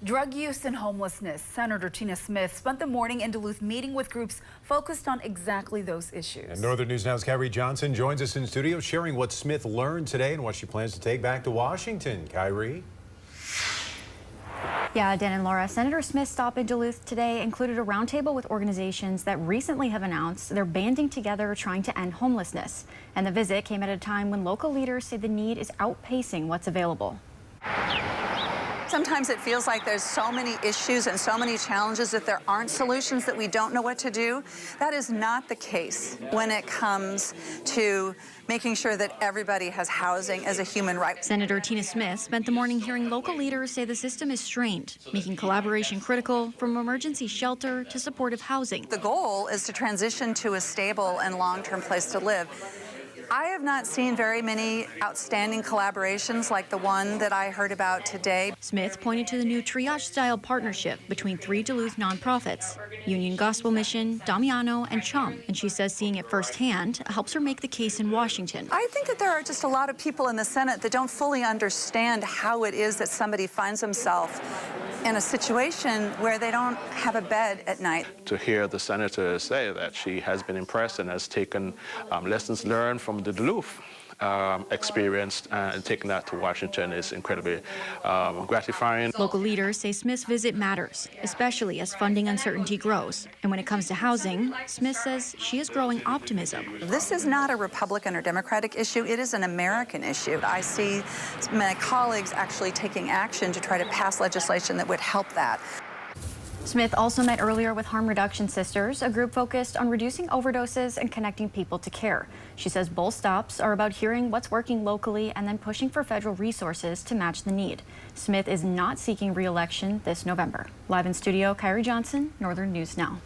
Drug use and homelessness. Senator Tina Smith spent the morning in Duluth meeting with groups focused on exactly those issues. And Northern News Now's Kyrie Johnson joins us in studio sharing what Smith learned today and what she plans to take back to Washington. Kyrie? Yeah, Dan and Laura, Senator Smith's stop in Duluth today included a roundtable with organizations that recently have announced they're banding together trying to end homelessness. And the visit came at a time when local leaders say the need is outpacing what's available. Sometimes it feels like there's so many issues and so many challenges that there aren't solutions, that we don't know what to do. That is not the case when it comes to making sure that everybody has housing as a human right. Senator Tina Smith spent the morning hearing local leaders say the system is strained, making collaboration critical from emergency shelter to supportive housing. The goal is to transition to a stable and long-term place to live. I have not seen very many outstanding collaborations like the one that I heard about today. Smith pointed to the new triage-style partnership between 3 Duluth nonprofits, Union Gospel Mission, Damiano, and Chum, and she says seeing it firsthand helps her make the case in Washington. I think that there are just a lot of people in the Senate that don't fully understand how it is that somebody finds himself in a situation where they don't have a bed at night. To hear the senator say that she has been impressed and has taken lessons learned from the Duluth experience and taking that to Washington is incredibly gratifying. Local leaders say Smith's visit matters, especially as funding uncertainty grows. And when it comes to housing, Smith says she is growing optimism. This is not a Republican or Democratic issue. It is an American issue. I see my colleagues actually taking action to try to pass legislation that would help that. Smith also met earlier with Harm Reduction Sisters, a group focused on reducing overdoses and connecting people to care. She says both stops are about hearing what's working locally and then pushing for federal resources to match the need. Smith is not seeking re-election this November. Live in studio, Kyrie Johnson, Northern News Now.